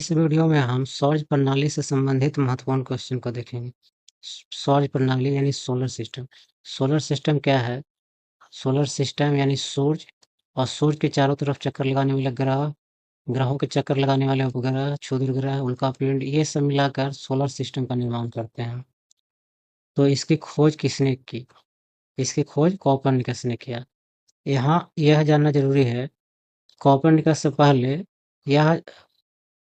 इस वीडियो में हम सौर प्रणाली से संबंधित महत्वपूर्ण क्वेश्चन को देखेंगे। सौर प्रणाली यानी सोलर सिस्टम। सोलर सिस्टम क्या है? सोलर सिस्टम यानी सूर्य और सूर्य के चारों तरफ चक्कर लगाने वाले ग्रह, ग्रहों के चक्कर लगाने वाले उपग्रह, क्षुद्र ग्रह, उल्कापिंड, ये सब मिलाकर सोलर सिस्टम का निर्माण करते हैं। तो इसकी खोज किसने की? इसकी खोज कोपरनिकस ने किया। यहाँ यह जानना जरूरी है, कोपरनिकस से पहले यह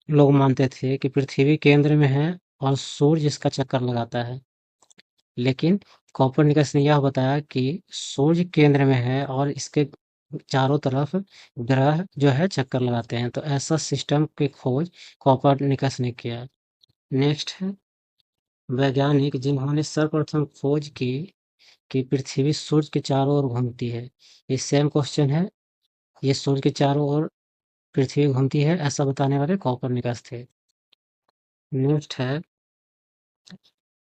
लोग मानते थे कि पृथ्वी केंद्र में है और सूर्य इसका चक्कर लगाता है। लेकिन कोपरनिकस ने यह बताया कि सूर्य केंद्र में है और इसके चारों तरफ ग्रह जो है चक्कर लगाते हैं। तो ऐसा सिस्टम की खोज कोपरनिकस ने किया। नेक्स्ट है वैज्ञानिक जिन्होंने सर्वप्रथम खोज की कि पृथ्वी सूर्य के चारों ओर घूमती है। ये सेम क्वेश्चन है, ये सूर्य के चारों ओर पृथ्वी घूमती है ऐसा बताने वाले कोपरनिकस थे। नेक्स्ट है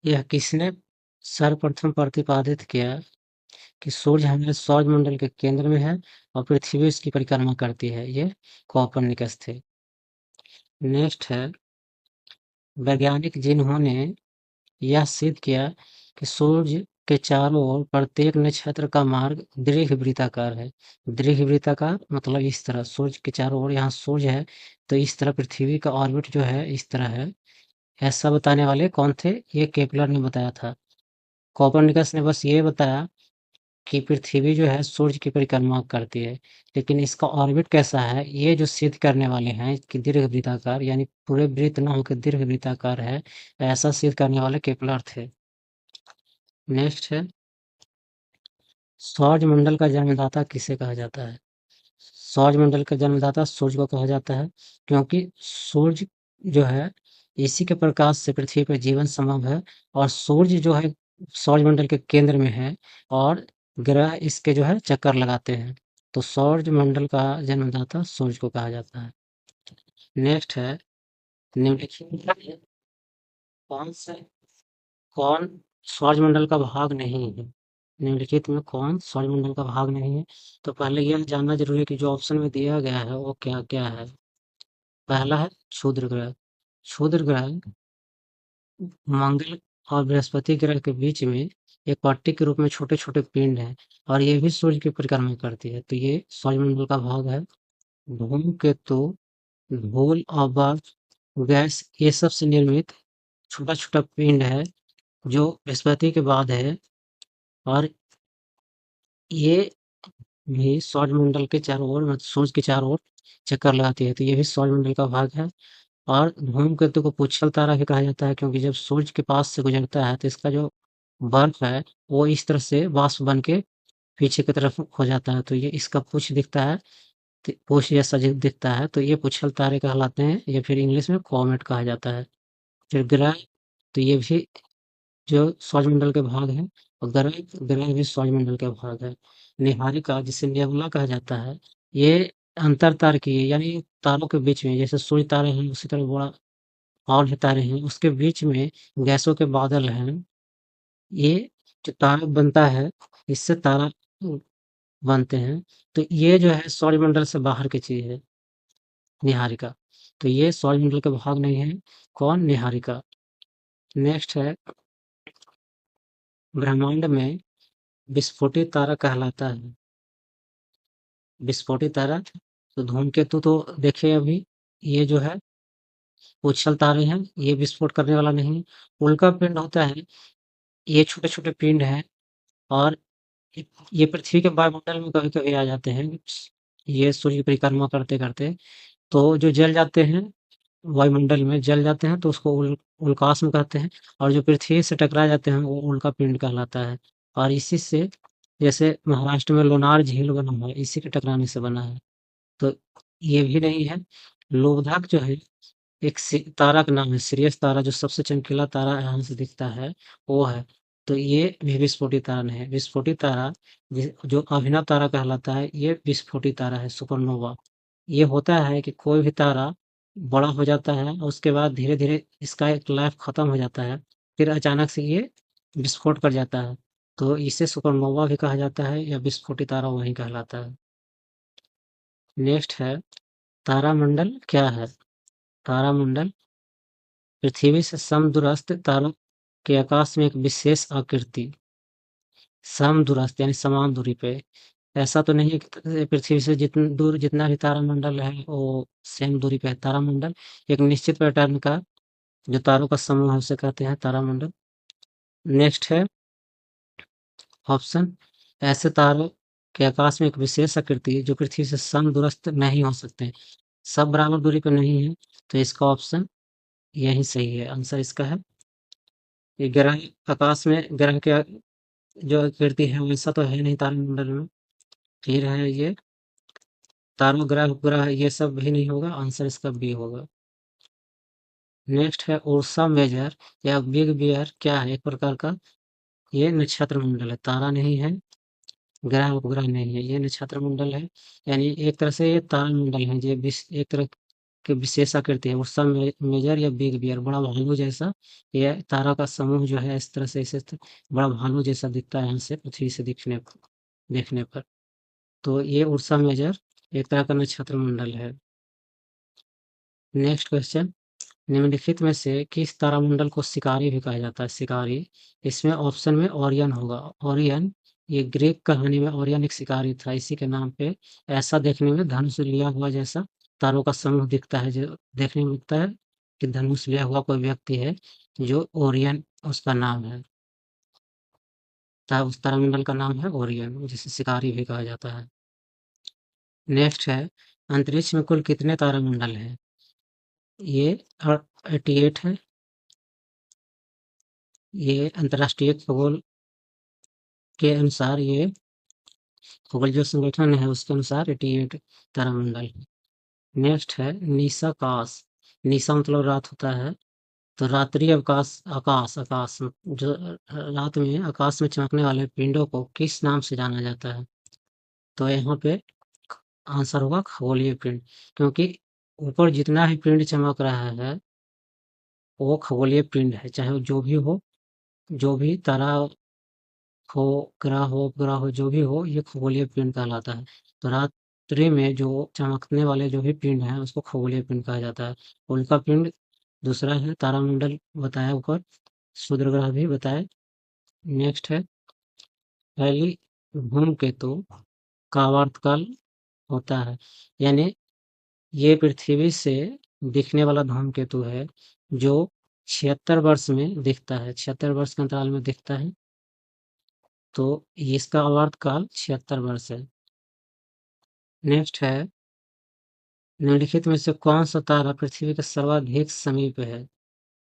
यह किसने सर्वप्रथम प्रतिपादित किया कि सूर्य हमारे सौरमंडल के केंद्र में है और पृथ्वी इसकी परिक्रमा करती है? ये कोपरनिकस थे। नेक्स्ट है वैज्ञानिक जिन्होंने यह सिद्ध किया कि सूर्य के चारों ओर प्रत्येक नक्षत्र का मार्ग दीर्घवृत्ताकार है। दीर्घवृत्ताकार मतलब इस तरह, सूर्य के चारों ओर यहाँ सूर्य है तो इस तरह पृथ्वी का ऑर्बिट जो है इस तरह है। ऐसा बताने वाले कौन थे? ये केपलर ने बताया था। कोपरनिकस ने बस ये बताया कि पृथ्वी जो है सूर्य की परिक्रमा करती है, लेकिन इसका ऑर्बिट कैसा है ये जो सिद्ध करने वाले हैं कि दीर्घवृत्ताकार यानी पूरे वृत्त ना होकर दीर्घवृत्ताकार है, ऐसा सिद्ध करने वाले केपलर थे। नेक्स्ट है सौरमंडल का जन्मदाता किसे कहा जाता है? सौरमंडल का जन्मदाता सूर्य को कहा जाता है, क्योंकि सूर्य जो है इसी के प्रकाश से पृथ्वी पर जीवन संभव है और सूर्य जो है सौरमंडल के केंद्र में है और ग्रह इसके जो है चक्कर लगाते हैं। तो सौरमंडल का जन्मदाता सूर्य को कहा जाता है। नेक्स्ट है निम्नलिखित में कौन से कौन सौरमंडल का भाग नहीं है? निम्नलिखित में कौन सौरमंडल का भाग नहीं है? तो पहले यह जानना जरूरी है कि जो ऑप्शन में दिया गया है वो क्या क्या है। पहला है क्षुद्र ग्रह। क्षुद्र ग्रह मंगल और बृहस्पति ग्रह के बीच में एक पट्टी के रूप में छोटे छोटे पिंड हैं और ये भी सूर्य की परिक्रमा करती है। तो ये सौरमंडल का भाग है। धूमकेतु, धूल और बर्फ, गैस, ये सब से निर्मित छोटा छोटा पिंड है जो बृहस्पति के बाद है और ये भी सौरमंडल के चारों ओर मतलब सूर्य के चारों ओर चक्कर लगाती है। तो ये भी सौरमंडल का भाग है। और धूमकेतु को पुच्छल तारा भी कहा जाता है, क्योंकि जब सूर्य के पास से गुजरता है तो इसका जो बर्फ है वो इस तरह से वाष्प बन के पीछे की तरफ हो जाता है। तो ये इसका पूछ दिखता है, पूछ जैसा दिखता है, तो ये पुच्छल तारे कहलाते हैं या फिर इंग्लिश में कॉमेट कहा जाता है। फिर ग्रह, तो ये भी जो सौरमंडल के भाग हैं और ग्रह ग्रह भी सौरमंडल के भाग है। निहारिका जिसे नेबुला कहा जाता है, ये अंतर तारकीय यानी तारों के बीच में, जैसे सूर्य तारे हैं उसी तरह बड़ा और भी तारे हैं उसके बीच में गैसों के बादल हैं। ये जो तारा बनता है इससे तारा बनते हैं। तो ये जो है सौरमंडल से बाहर की चीज है निहारिका। तो ये सौरमंडल के भाग नहीं है। कौन? निहारिका। नेक्स्ट है ब्रह्मांड में विस्फोटित तारा कहलाता है। विस्फोटित तारा, तो धूमकेतु तो देखे अभी, ये जो है उछल तारे हैं, ये विस्फोट करने वाला नहीं है। उल्का पिंड होता है, ये छोटे छोटे पिंड हैं और ये पृथ्वी के वायुमंडल में कभी कभी आ जाते हैं, ये सूर्य की परिक्रमा करते करते तो जो जल जाते हैं वायुमंडल में जल जाते हैं तो उसको उल्कास्म कहते हैं। और जो पृथ्वी से टकरा जाते हैं वो उल्का पिंड कहलाता है। और इसी से जैसे महाराष्ट्र में लोनार झील बना हुआ है इसी के टकराने से बना है। तो ये भी नहीं है। लोकधक जो है एक तारा का नाम है, सिरियस तारा, जो सबसे चमकीला तारा यहाँ से दिखता है वो है। तो ये भी विस्फोटित तारा नहीं है। विस्फोटित तारा जो अभिनव तारा कहलाता है, ये विस्फोटित तारा है, सुपरनोवा। ये होता है कि कोई भी तारा बड़ा हो जाता है और उसके बाद धीरे धीरे इसका एक लाइफ खत्म हो जाता है, फिर अचानक से ये विस्फोट कर जाता है। तो इसे सुपरनोवा भी कहा जाता है या विस्फोटित तारा वही कहलाता है। नेक्स्ट है तारामंडल क्या है? तारामंडल पृथ्वी से समदूरस्थ तारों के आकाश में एक विशेष आकृति। समदूरस्थ यानी समान दूरी पे। ऐसा तो नहीं है कि पृथ्वी से जितना भी तारामंडल है वो सेम दूरी पे है। तारामंडल एक निश्चित पैटर्न का जो तारों का समूह है उसे कहते हैं तारामंडल। नेक्स्ट है ऑप्शन, ऐसे तारों के आकाश में एक विशेष आकृति है जो पृथ्वी से समदूरस्थ नहीं हो सकते। सब बराबर दूरी पे नहीं है, तो इसका ऑप्शन यही सही है। आंसर इसका है ये ग्रह। आकाश में ग्रह के जो आकृति है वैसा तो है नहीं तारामंडल में। फिर है ये तारों, ग्रह उपग्रह ये सब भी नहीं होगा। आंसर इसका बी होगा। नेक्स्ट है उर्सा मेजर या बिग बियर क्या है? एक प्रकार का ये नक्षत्र मंडल है, तारा नहीं है, ग्रह उपग्रह नहीं है, ये नक्षत्र मंडल है। यानी एक तरह से ये तारा मंडल है, ये एक तरह की विशेष आकृति है। उर्सा मेजर या बिग बियर बड़ा भालू जैसा, ये तारा का समूह जो है इस तरह से इसे बड़ा भालू जैसा दिखता है यहाँ से पृथ्वी से देखने पर। तो ये उर्सा मेजर एक तरह का नक्षत्र मंडल है। नेक्स्ट क्वेश्चन, निम्नलिखित में से किस तारामंडल को शिकारी भी कहा जाता है? शिकारी, इसमें ऑप्शन में ओरियन होगा। ओरियन, ये ग्रीक कहानी में ओरियन एक शिकारी था, इसी के नाम पे। ऐसा देखने में धनुष लिया हुआ जैसा तारों का समूह दिखता है, जो देखने में लगता है कि धनुष लिया हुआ कोई व्यक्ति है, जो ओरियन उसका नाम है। उस तारामंडल का नाम है ओरियन, जिसे शिकारी भी कहा जाता है। नेक्स्ट है, अंतरिक्ष में कुल कितने तारामंडल हैं? ये 88 है। ये अंतर्राष्ट्रीय खगोल के अनुसार, ये खगोल जो संगठन है उसके अनुसार 88 तारामंडल है। नेक्स्ट है निशाकाश। निशा मतलब रात होता है, तो रात्रि अवकाश, आकाश आकाश जो रात में आकाश में चमकने वाले पिंडों को किस नाम से जाना जाता है? तो यहाँ पे आंसर होगा खगोलीय पिंड, क्योंकि ऊपर जितना भी पिंड चमक रहा है वो खगोलीय पिंड है, चाहे वो जो भी हो, जो भी तारा हो, ग्रह हो, उपग्रह हो, जो भी हो, ये खगोलीय पिंड कहलाता है। तो रात्रि में जो चमकने वाले जो भी पिंड हैं उसको खगोलीय पिंड कहा जाता है। उल्का पिंड दूसरा है, तारामंडल बताया ऊपर, क्षुद्र ग्रह भी बताए। नेक्स्ट है पहली धूमकेतु का आवर्तकाल होता है, यानी ये पृथ्वी से दिखने वाला धूमकेतु है जो 76 वर्ष में दिखता है, 76 वर्ष के अंतराल में दिखता है, तो इसका आवर्तकाल 76 वर्ष है। नेक्स्ट है निम्नलिखित में से कौन सा तारा पृथ्वी के सर्वाधिक समीप है?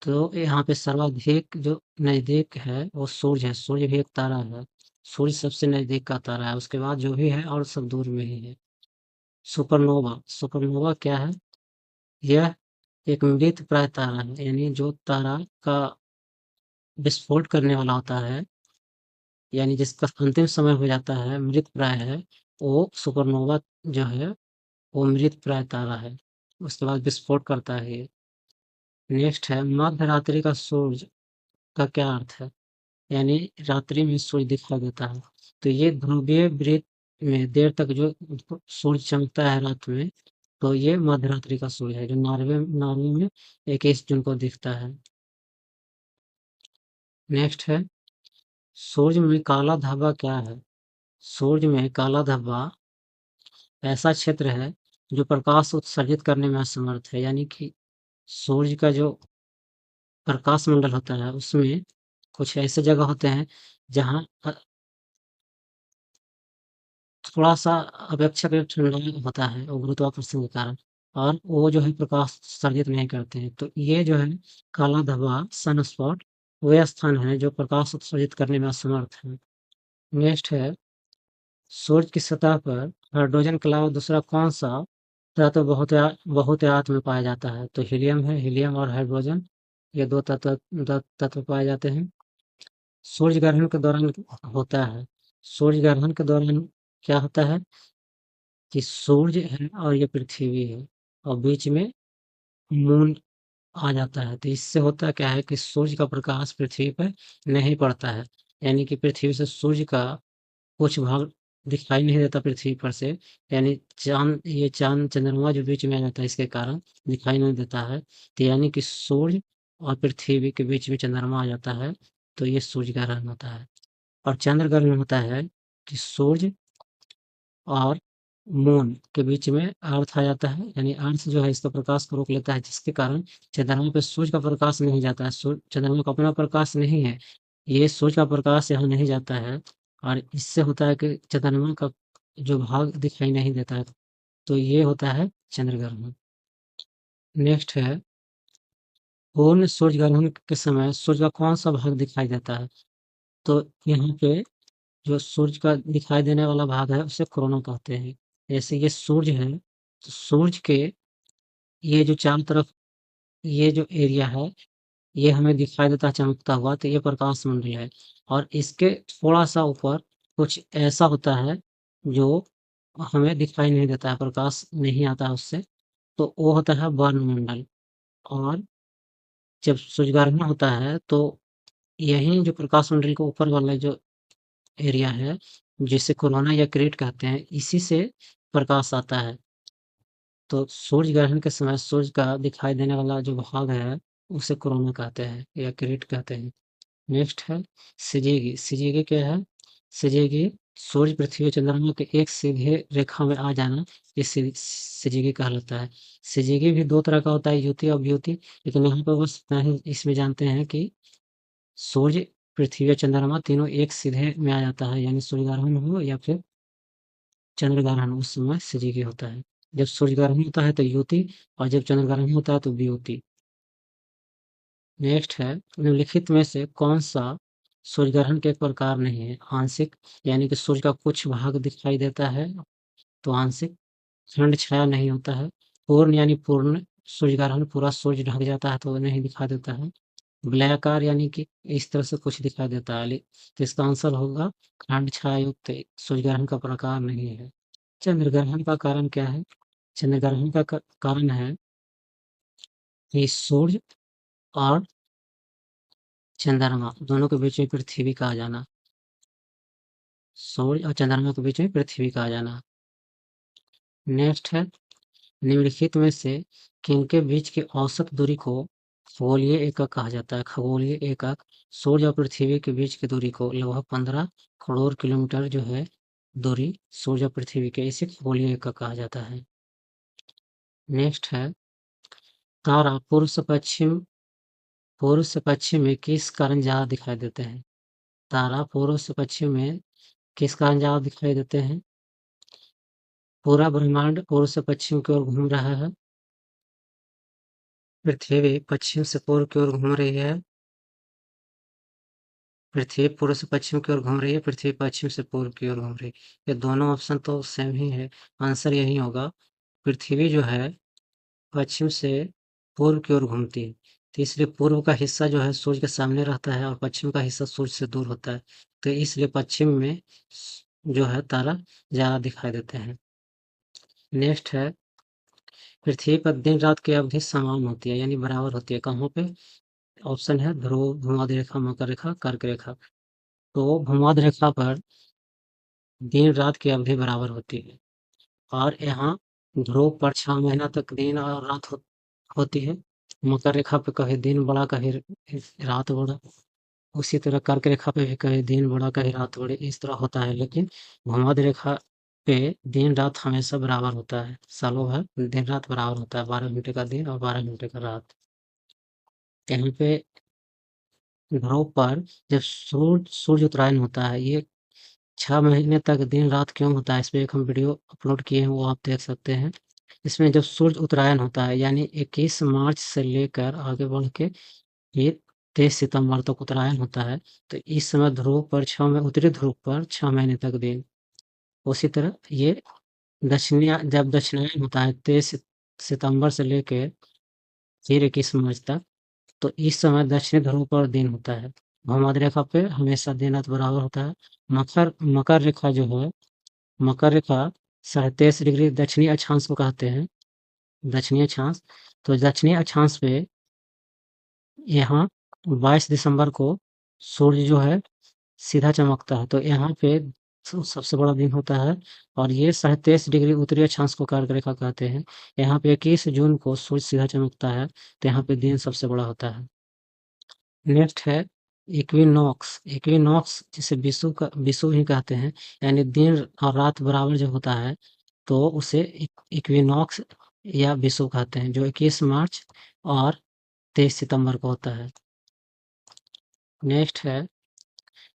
तो यहाँ पे सर्वाधिक जो नजदीक है वो सूर्य है। सूर्य भी एक तारा है, सूर्य सबसे नजदीक का तारा है, उसके बाद जो भी है और सब दूर में ही है। सुपरनोवा, सुपरनोवा क्या है? यह एक मृत प्राय तारा है, यानी जो तारा का विस्फोट करने वाला होता है, यानी जिसका अंतिम समय हो जाता है, मृत प्राय है, वो सुपरनोवा जो है वो मृत प्राय तारा है, उसके बाद विस्फोट करता है ये। नेक्स्ट है मध्य रात्रि का सूर्य का क्या अर्थ है? यानी रात्रि में सूर्य दिखाई देता है, तो ये ध्रुवीय वृत्त में देर तक जो सूर्य चमकता है रात में, तो ये मध्य रात्रि का सूर्य है, जो नॉर्वे नॉर्वे में 21 जून को दिखता है। नेक्स्ट है सूर्य में काला धब्बा क्या है? सूर्य में काला धब्बा ऐसा क्षेत्र है जो प्रकाश उत्सर्जित करने में असमर्थ है, यानी कि सूर्य का जो प्रकाश मंडल होता है उसमें कुछ ऐसे जगह होते हैं जहाँ थोड़ा सा अपेक्षाकृत ठंडा होता है वो गुरुत्वाकर्षण के कारण, और वो जो है प्रकाश उत्सर्जित नहीं करते हैं। तो ये जो है काला धब्बा, सन स्पॉट, वे स्थान है जो प्रकाश उत्सर्जित करने में असमर्थ है। नेक्स्ट है सूर्य की सतह पर हाइड्रोजन के अलावा दूसरा कौन सा तत्व बहुतायत में पाया जाता है? तो हीलियम है, हीलियम और हाइड्रोजन, ये दो तत्व पाए जाते हैं। सूर्य ग्रहण के दौरान होता है, सूर्य ग्रहण के दौरान क्या होता है कि सूर्य है और ये पृथ्वी है और बीच में मून आ जाता है, तो इससे होता क्या है कि सूर्य का प्रकाश पृथ्वी पर नहीं पड़ता है, यानी कि पृथ्वी से सूर्य का कुछ भाग दिखाई नहीं देता पृथ्वी पर से, यानी चांद चंद्रमा जो बीच में आ जाता है इसके कारण दिखाई नहीं देता है। तो यानी कि सूर्य और पृथ्वी के बीच में चंद्रमा आ जाता है, तो ये सूर्य ग्रहण होता है। और चंद्र ग्रहण होता है कि सूर्य और मून के बीच में अर्थ आ जाता है, यानी अर्थ जो है इसका प्रकाश को रोक लेता है, जिसके कारण चंद्रमा पे सूर्य का प्रकाश नहीं जाता है। चंद्रमा का अपना प्रकाश नहीं है, ये सूर्य का प्रकाश यहाँ नहीं जाता है, और इससे होता है कि चंद्रमा का जो भाग दिखाई नहीं देता है, तो ये होता है चंद्र ग्रहण। नेक्स्ट है, पूर्ण सूर्य ग्रहण के समय सूर्य का कौन सा भाग दिखाई देता है? तो यहाँ पे जो सूर्य का दिखाई देने वाला भाग है उसे कोरोना कहते हैं। जैसे ये सूर्य है, तो सूर्य के ये जो चारों तरफ ये जो एरिया है, ये हमें दिखाई देता है चमकता हुआ, तो ये प्रकाश मंडल है। और इसके थोड़ा सा ऊपर कुछ ऐसा होता है जो हमें दिखाई नहीं देता है, प्रकाश नहीं आता है उससे, तो वो होता है वर्णमंडल। और जब सूर्यग्रहण होता है तो यही जो प्रकाश मंडल के ऊपर वाला जो एरिया है, जिसे कोरोना या क्रेट कहते हैं, इसी से प्रकाश आता है। तो सूर्य ग्रहण के समय सूर्य का दिखाई देने वाला जो भाग है उसे कोरोना कहते हैं या क्रेट कहते हैं। नेक्स्ट है सिजीगी। सिजीगी क्या है? सिजीगी सूर्य, पृथ्वी और चंद्रमा के एक सीधे रेखा में आ जाना, ये सिजीगी कहलाता है। सिजीगी भी दो तरह का होता है, युति और वियुति, लेकिन यहाँ पर बस इतना ही इसमें जानते हैं कि सूर्य, पृथ्वी और चंद्रमा तीनों एक सीधे में आ जाता है, यानी सूर्य ग्रहण हो या फिर चंद्र ग्रहण, उस समय सिजीगी होता है। जब सूर्य ग्रहण होता है तो युति, और जब चंद्र ग्रहण होता है तो वियुति। नेक्स्ट है, निम्नलिखित में से कौन सा सूर्य ग्रहण के एक प्रकार नहीं है? आंशिक, यानी कि सूर्य का कुछ भाग दिखाई देता है तो आंशिक। खंड छाया नहीं होता है। पूर्ण यानी पूर्ण सूर्य ग्रहण, पूरा सूर्य ढक जाता है तो नहीं दिखाई देता है। वलयाकार यानी कि इस तरह से कुछ दिखाई देता है, तो इसका आंसर होगा खंड छाया युक्त सूर्य ग्रहण का प्रकार नहीं है। चंद्र ग्रहण का कारण क्या है? चंद्र ग्रहण का कारण है कि सूर्य और चंद्रमा दोनों के बीच में पृथ्वी का आ जाना। सूर्य और चंद्रमा के बीच में पृथ्वी का आ जाना। नेक्स्ट है, निम्नलिखित में से किनके बीच की औसत दूरी को खगोलीय एकक कहा जाता है? खगोलीय एकक सूर्य और पृथ्वी के बीच की दूरी को लगभग 15 करोड़ किलोमीटर जो है दूरी सूर्य और पृथ्वी के, इसे खगोलीय एकक कहा जाता है। नेक्स्ट है, तारा पूर्व से पश्चिम में किस कारण ज्यादा दिखाई देते हैं? तारा पूर्व से पश्चिम में किस कारण ज्यादा दिखाई देते हैं? पूरा ब्रह्मांड पूर्व से पश्चिम की ओर घूम रहा है। पृथ्वी पश्चिम से पूर्व की ओर घूम रही है। पृथ्वी पूर्व से पश्चिम की ओर घूम रही है। पृथ्वी पश्चिम से पूर्व की ओर घूम रही है। ये दोनों ऑप्शन तो सेम ही है, आंसर यही होगा। पृथ्वी जो है पश्चिम से पूर्व की ओर घूमती है, तो इसलिए पूर्व का हिस्सा जो है सूर्य के सामने रहता है और पश्चिम का हिस्सा सूर्य से दूर होता है, तो इसलिए पश्चिम में जो है तारा ज्यादा दिखाई देते हैं। नेक्स्ट है, पृथ्वी पर दिन रात की अवधि समान होती है, यानी बराबर होती है, कहाँ पे? ऑप्शन है ध्रुव, भूमध्य रेखा, मकर रेखा, कर्क रेखा। तो भूमध्य रेखा पर दिन रात की अवधि बराबर होती है, और यहाँ ध्रुव पर 6 महीना तक दिन और रात होती है। मकर रेखा पे कभी दिन बड़ा कभी रात बड़ा, उसी तरह कर्क रेखा पे भी कभी दिन बड़ा कभी रात बड़ी, इस तरह होता है। लेकिन भूमध्य रेखा पे दिन रात हमेशा बराबर होता है, सालों भर दिन रात बराबर होता है, 12 घंटे का दिन और 12 घंटे का रात। यहाँ पे ध्रुव पर जब सूर्य उत्तरायण होता है, ये 6 महीने तक दिन रात क्यों होता है, इस पे एक हम वीडियो अपलोड किए हैं, वो आप देख सकते हैं। इसमें जब सूर्य उत्तरायण होता है, यानी 21 मार्च से लेकर आगे बढ़ के ये 23 सितंबर तक उत्तरायण होता है, तो इस समय ध्रुव पर में उत्तरी ध्रुव पर 6 महीने तक दिन। उसी तरह ये जब दक्षिणायन होता है 23 सितंबर से लेके फिर 21 मार्च तक, तो इस समय दक्षिणी ध्रुव पर दिन होता है। भूमध्य रेखा पे हमेशा दिन रात बराबर होता है। मकर रेखा जो है, मकर रेखा 23.5 डिग्री दक्षिणी अक्षांश को कहते हैं, दक्षिणी अक्षांश। तो दक्षिणी अक्षांश पे यहाँ 22 दिसंबर को सूर्य जो है सीधा चमकता है, तो यहाँ पे सबसे बड़ा दिन होता है और ये 23.5 डिग्री उत्तरी अक्षांश को कर्क रेखा कहते हैं। यहाँ पे 21 जून को सूर्य सीधा चमकता है, तो यहाँ पे दिन सबसे बड़ा होता है। नेक्स्ट है इक्विनॉक्स। इक्विनॉक्स जिसे विषुव ही कहते हैं, यानी दिन और रात बराबर जब होता है तो उसे इक्विनॉक्स या विषुव कहते हैं, जो 21 मार्च और 23 सितंबर को होता है। नेक्स्ट है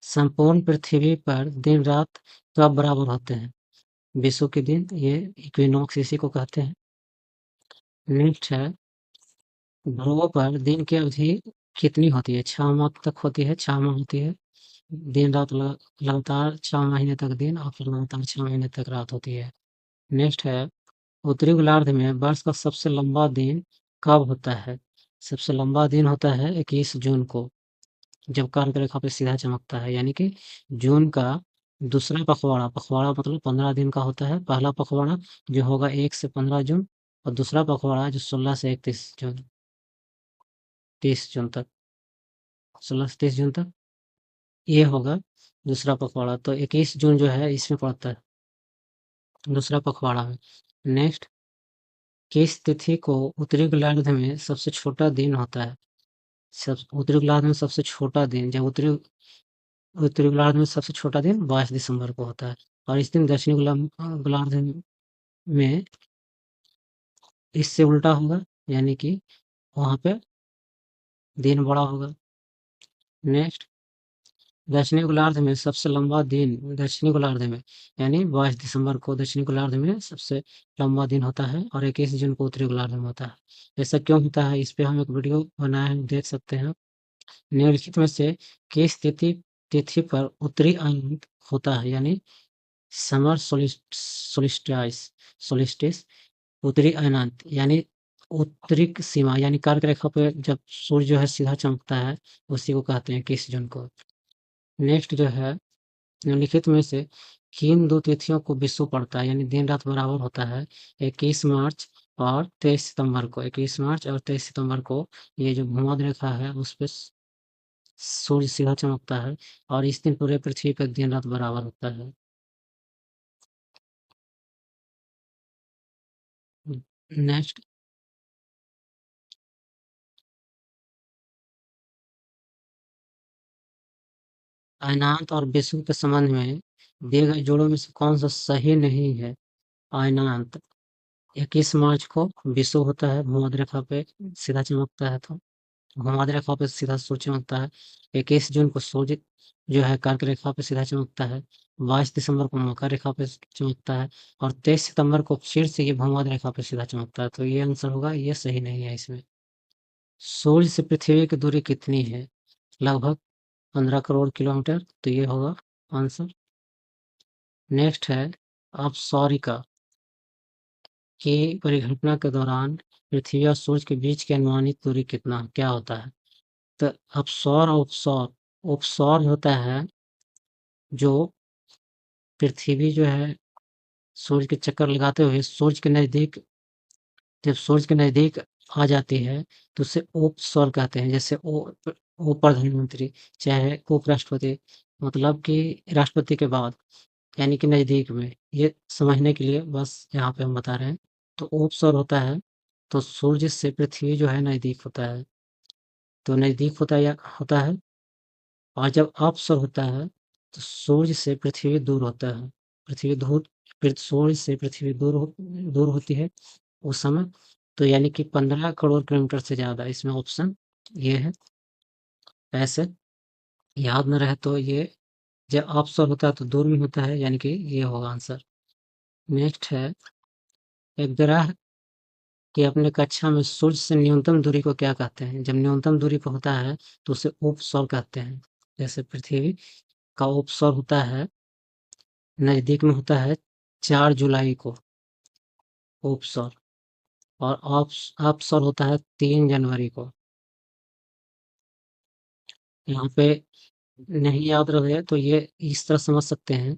संपूर्ण पृथ्वी पर दिन रात कब बराबर होते हैं? विषुव के दिन, ये इक्विनॉक्स इसी को कहते हैं। नेक्स्ट है ध्रुवों पर दिन की अवधि कितनी होती है? 6 माह तक होती है, 6 माह होती है। दिन रात लगातार 6 महीने तक दिन और फिर लगातार 6 महीने तक रात होती है। नेक्स्ट है उत्तरी गोलार्ध में वर्ष का सबसे लंबा दिन कब होता है? सबसे लंबा दिन होता है 21 जून को, जब कर्क रेखा पे सीधा चमकता है, यानी कि जून का दूसरा पखवाड़ा, पखवाड़ा मतलब 15 दिन का होता है। पहला पखवाड़ा जो होगा 1 से 15 जून, और दूसरा पखवाड़ा जो 16 से 31 जून, 30 जून तक, 16 से 30 जून तक ये होगा दूसरा पखवाड़ा। तो 21 जून जो है इसमें पड़ता है, दूसरा पखवाड़ा में। नेक्स्ट, किस तिथि को उत्तरी गोलार्ध में सबसे छोटा दिन होता है? सब उत्तरी गोलार्ध में सबसे छोटा दिन, जब उत्तरी उत्तरी गोलार्ध में सबसे छोटा दिन 22 दिसंबर को होता है, और इस दिन दक्षिणी गोलार्ध में इससे उल्टा होगा, यानी कि वहां पे दिन बड़ा होगा। नेक्स्ट, दक्षिणी गोलार्ध में सबसे लंबा दिन, दक्षिणी गोलार्ध में यानी 22 दिसंबर को दक्षिणी गोलार्ध में सबसे लंबा दिन होता है, और 21 जून को उत्तरी गोलार्ध में होता है। ऐसा क्यों होता है, इस पे हम एक वीडियो बनाए हैं, देख सकते हैं। निम्नलिखित में से किस तिथि पर उत्तरी अयन होता है, यानी समर सोलिस्टिस सोलिस्टिस उत्तरी अयनांत, यानी उत्तरी सीमा, यानी कर्क रेखा पे जब सूर्य जो है सीधा चमकता है, उसी को कहते हैं 21 जून को। नेक्स्ट जो है निम्नलिखित में से किन दो तिथियों को विषुव पड़ता है, यानी दिन रात बराबर होता है? 21 मार्च और 23 सितंबर को, 21 मार्च और 23 सितंबर को ये जो भूमध्य रेखा है उस पर सूर्य सीधा चमकता है, और इस दिन पूरे पृथ्वी पर दिन रात बराबर होता है। नेक्स्ट, अयनांत और विषुव के संबंध में दिए गए जोड़ों में से कौन सा सही नहीं है? अयनांत 21 मार्च को विषुव होता है, भूमध्य रेखा पे सीधा चमकता है, तो भूमध्य रेखा पे सीधा सूर्य चमकता है। 21 जून को सूर्य जो है कर्क रेखा पे सीधा चमकता है। 22 दिसंबर को मकर रेखा पे चमकता है, और 23 सितंबर को फिर से ये भूमध्य रेखा पे सीधा चमकता है, तो ये आंसर होगा, ये सही नहीं है इसमें। सूर्य से पृथ्वी की दूरी कितनी है? लगभग 15 करोड़ किलोमीटर, तो ये होगा आंसर। नेक्स्ट है अपसौरिका की परिघटना के दौरान पृथ्वी और सूर्य के बीच की अनुमानित दूरी कितना क्या होता है? तो अपसौर और उपसौर, उपसौर होता है जो पृथ्वी जो है सूर्य के चक्कर लगाते हुए सूर्य के नजदीक, जब सूर्य के नजदीक आ जाती है तो उसे उपसौर कहते हैं। जैसे ओ प्रधानमंत्री, चाहे उपराष्ट्रपति, मतलब कि राष्ट्रपति के बाद, यानी कि नजदीक में, ये समझने के लिए बस यहाँ पे हम बता रहे हैं। तो उपसौर होता है तो सूर्य से पृथ्वी जो है नजदीक होता है, तो नजदीक होता है या होता है। और जब अपसर होता है तो सूर्य से पृथ्वी दूर होता है, पृथ्वी दूर, सूर्य से पृथ्वी दूर होती है उस समय, तो यानी कि 15 करोड़ किलोमीटर से ज्यादा, इसमें ऑप्शन ये है। ऐसे याद न रहे तो ये, जब अपसर होता है तो दूर में होता है, यानी कि ये होगा आंसर। नेक्स्ट है एक ग्रह कि अपने कक्षा में सूर्य से न्यूनतम दूरी को क्या कहते हैं? जब न्यूनतम दूरी पर होता है तो उसे उपसौर कहते हैं। जैसे पृथ्वी का उपसौर होता है, नजदीक में होता है 4 जुलाई को उपसौर, और अपसौर होता है 3 जनवरी को। यहाँ पे नहीं याद रहे तो ये इस तरह समझ सकते हैं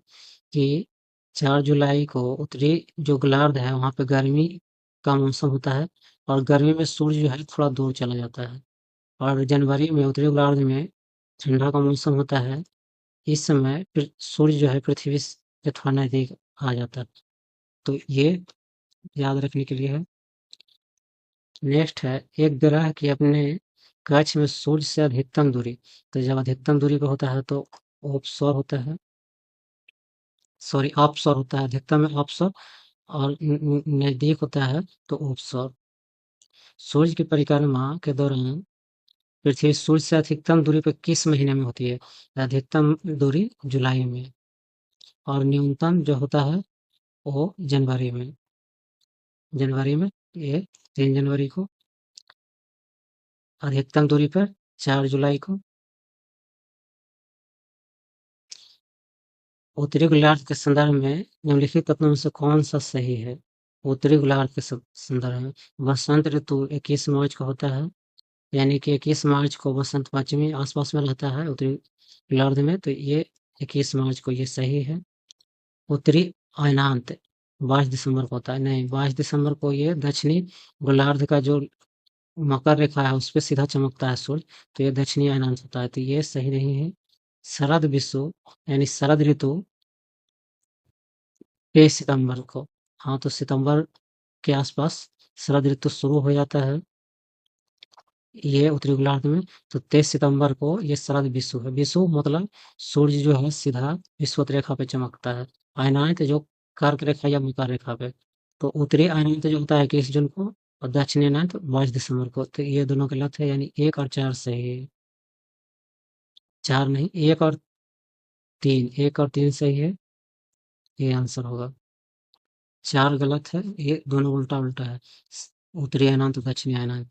कि 4 जुलाई को उत्तरी जो गोलार्ध है वहां पे गर्मी का मौसम होता है, और गर्मी में सूर्य जो है थोड़ा दूर चला जाता है, और जनवरी में उत्तरी गोलार्ध में ठंडा का मौसम होता है। इस समय सूर्य जो है पृथ्वी ये थोड़ा नज़दीक आ जाता है। तो ये याद रखने के लिए है। नेक्स्ट है, एक ग्रह की अपने कक्ष में सूर्य से अधिकतम दूरी। तो जब अधिकतम दूरी पे होता है तो ऑफशोर होता है, सॉरी ऑफशोर होता है, अधिकतम में ऑफशोर और नज़दीक होता है तो ऑफशोर। सूर्य की परिक्रमा के दौरान पृथ्वी सूर्य से अधिकतम दूरी पर किस महीने में होती है? अधिकतम दूरी जुलाई में और न्यूनतम जो होता है वो जनवरी में। जनवरी में ये 3 जनवरी को, अधिकतम दूरी पर 4 जुलाई को। उत्तरी गोलार्ध के संदर्भ में निम्नलिखित कथनों में से कौन सा सही है? उत्तरी गोलार्ध के संदर्भ में वसंत ऋतु 21 मार्च को होता है, यानी कि 21 मार्च को वसंत पंचमी आसपास में रहता है उत्तरी गोलार्ध में, तो ये 21 मार्च को ये सही है। उत्तरी अयनांत 22 दिसंबर को होता है, नहीं 22 दिसंबर को ये दक्षिणी गोलार्ध का जो मकर रेखा है उस पे सीधा चमकता है सूर्य, तो ये दक्षिणी अयनांत होता है, तो ये सही नहीं है। शरद विषु यानी शरद ऋतु 23 सितंबर को, हाँ तो सितंबर के आसपास शरद ऋतु शुरू हो जाता है ये उत्तरी गोलार्ध में। तो 23 सितंबर को ये शरद विषु है। विषु मतलब सूर्य जो है सीधा विषुवत रेखा पे चमकता है। अयनांत जो कर्क रेखा या मकर रेखा पे। तो उत्तरी अयनांत जो होता है 21 जून को और दक्षिणी अयनांत 22 दिसंबर को। तो ये दोनों गलत है, यानी 1 और 4 सही है। 4 नहीं, 1 और 3, 1 और 3 सही है, ये आंसर होगा। 4 गलत है, ये दोनों उल्टा उल्टा है, उत्तरी अयनांत दक्षिणी अयनांत।